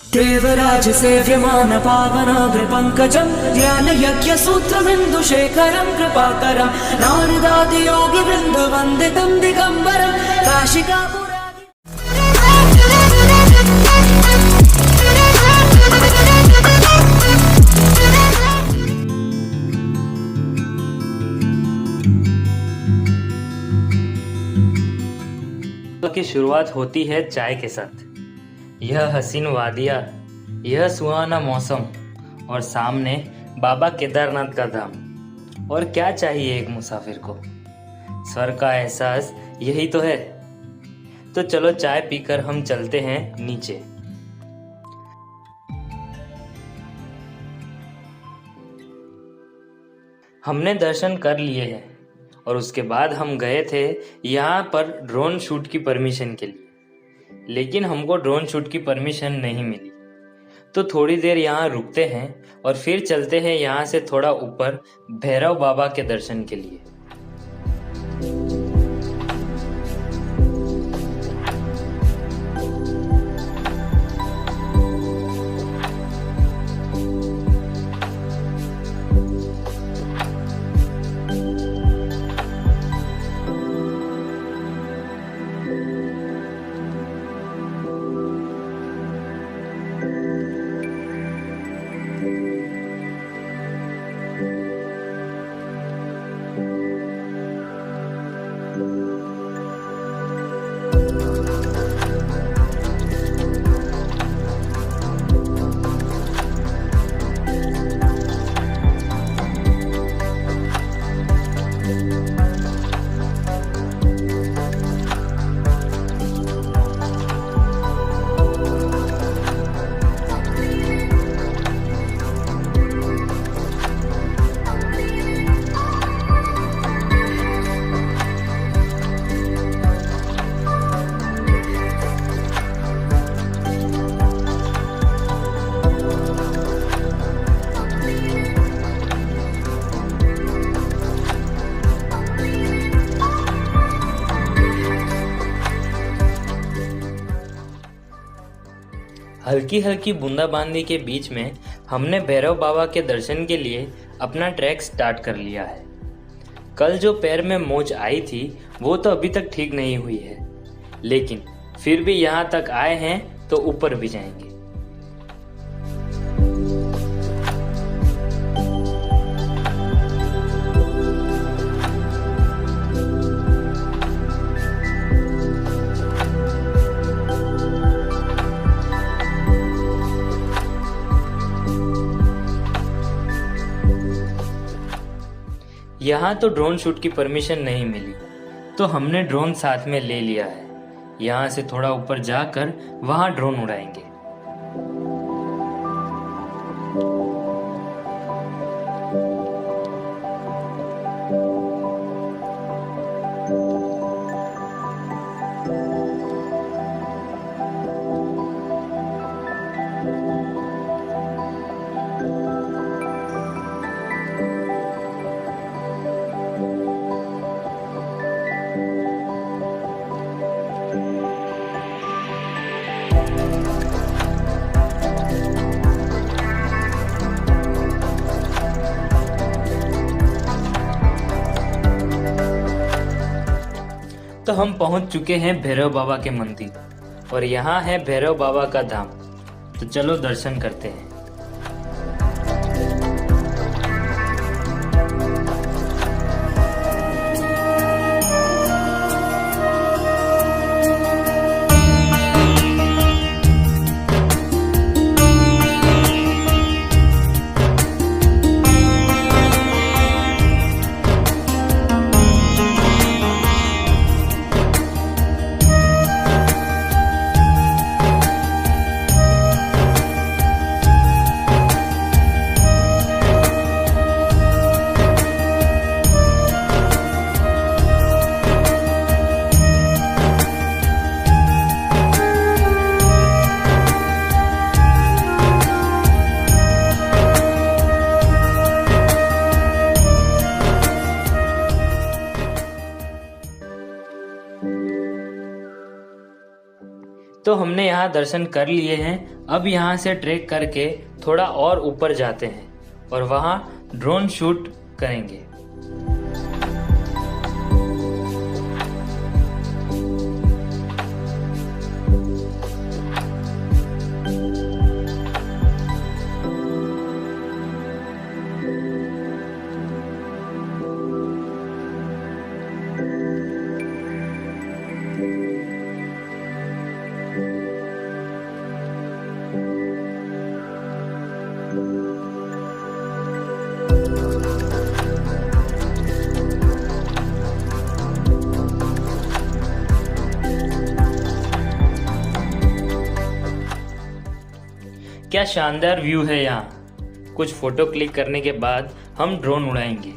देवराज सेव्यमान पावनाग्र पंकजं ज्ञान यज्ञ सूत्रबिंदु शेखरं कृपाकरं नारदादि योगी वृंद वंदितं दिगंबरं काशिकापुरादि। की शुरुआत होती है चाय के साथ। यह हसीन वादियाँ, यह सुहाना मौसम और सामने बाबा केदारनाथ का धाम। और क्या चाहिए एक मुसाफिर को? स्वर्ग का एहसास यही तो है। तो चलो चाय पीकर हम चलते हैं नीचे। हमने दर्शन कर लिए हैं और उसके बाद हम गए थे यहाँ पर ड्रोन शूट की परमिशन के लिए, लेकिन हमको ड्रोन शूट की परमिशन नहीं मिली। तो थोड़ी देर यहाँ रुकते हैं और फिर चलते हैं यहाँ से थोड़ा ऊपर भैरव बाबा के दर्शन के लिए। हल्की हल्की बूंदाबांदी के बीच में हमने भैरव बाबा के दर्शन के लिए अपना ट्रैक स्टार्ट कर लिया है। कल जो पैर में मोच आई थी वो तो अभी तक ठीक नहीं हुई है, लेकिन फिर भी यहाँ तक आए हैं तो ऊपर भी जाएंगे। यहाँ तो ड्रोन शूट की परमिशन नहीं मिली, तो हमने ड्रोन साथ में ले लिया है। यहाँ से थोड़ा ऊपर जाकर वहाँ ड्रोन उड़ाएंगे। तो हम पहुंच चुके हैं भैरव बाबा के मंदिर और यहाँ है भैरव बाबा का धाम। तो चलो दर्शन करते हैं। तो हमने यहाँ दर्शन कर लिए हैं। अब यहाँ से ट्रेक करके थोड़ा और ऊपर जाते हैं और वहाँ ड्रोन शूट करेंगे। क्या शानदार व्यू है यहाँ। कुछ फोटो क्लिक करने के बाद हम ड्रोन उड़ाएंगे।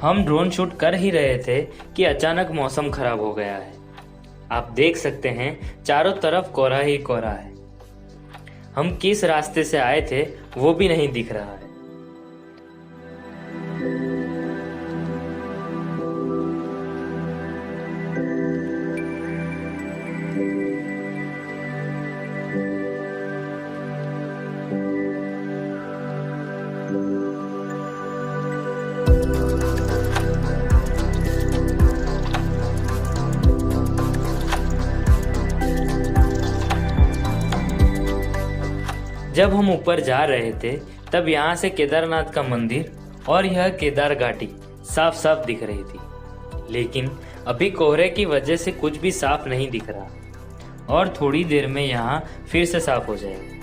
हम ड्रोन शूट कर ही रहे थे कि अचानक मौसम खराब हो गया है। आप देख सकते हैं चारों तरफ कोहरा ही कोहरा है। हम किस रास्ते से आए थे वो भी नहीं दिख रहा है। जब हम ऊपर जा रहे थे तब यहाँ से केदारनाथ का मंदिर और यह केदार घाटी साफ साफ दिख रही थी, लेकिन अभी कोहरे की वजह से कुछ भी साफ नहीं दिख रहा और थोड़ी देर में यहाँ फिर से साफ हो जाएगा।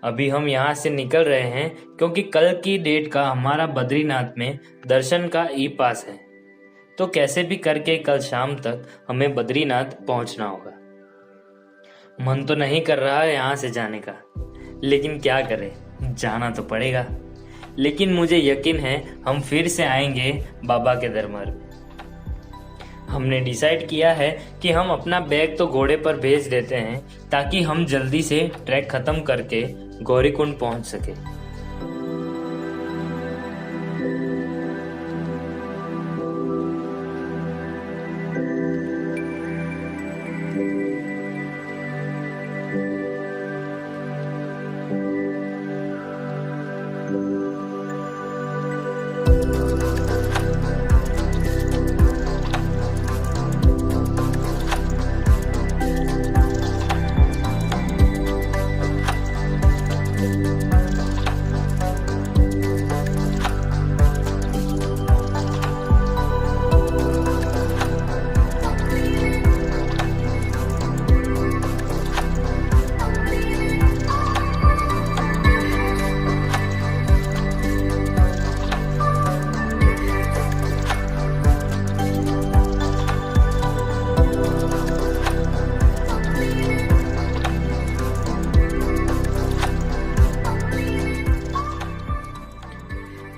अभी हम यहाँ से निकल रहे हैं क्योंकि कल की डेट का हमारा बद्रीनाथ में दर्शन का ई पास है, तो कैसे भी करके कल शाम तक हमें बद्रीनाथ पहुंचना होगा। मन तो नहीं कर रहा है यहाँ से जाने का, लेकिन क्या करें, जाना तो पड़ेगा। लेकिन मुझे यकीन है हम फिर से आएंगे बाबा के दरबार में। हमने डिसाइड किया है कि हम अपना बैग तो घोड़े पर भेज देते हैं ताकि हम जल्दी से ट्रैक खत्म करके गौरीकुंड पहुंच सके।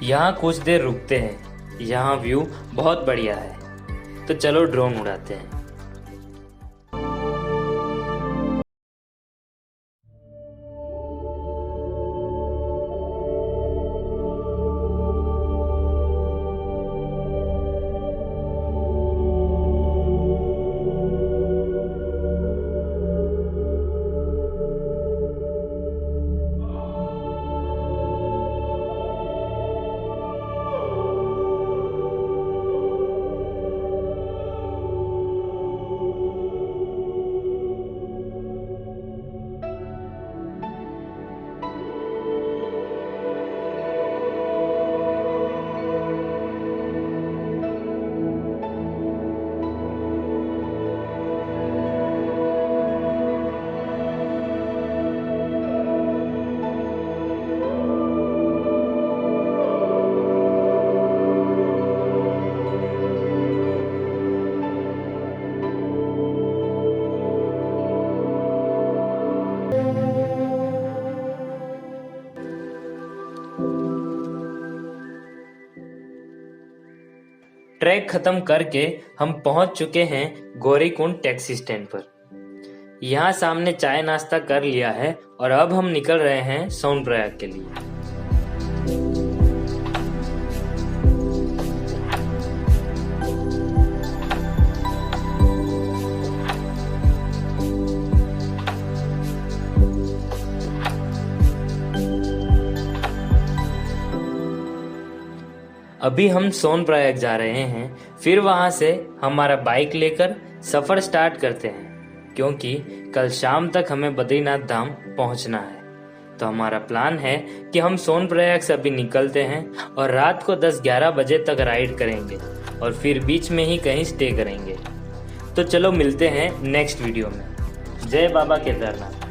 यहाँ कुछ देर रुकते हैं, यहाँ व्यू बहुत बढ़िया है, तो चलो ड्रोन उड़ाते हैं। ट्रैक खत्म करके हम पहुंच चुके हैं गौरीकुंड टैक्सी स्टैंड पर। यहाँ सामने चाय नाश्ता कर लिया है और अब हम निकल रहे हैं सोनप्रयाग के लिए। अभी हम सोनप्रयाग जा रहे हैं, फिर वहां से हमारा बाइक लेकर सफर स्टार्ट करते हैं, क्योंकि कल शाम तक हमें बद्रीनाथ धाम पहुंचना है। तो हमारा प्लान है कि हम सोनप्रयाग से अभी निकलते हैं और रात को 10-11 बजे तक राइड करेंगे और फिर बीच में ही कहीं स्टे करेंगे। तो चलो मिलते हैं नेक्स्ट वीडियो में। जय बाबा केदारनाथ।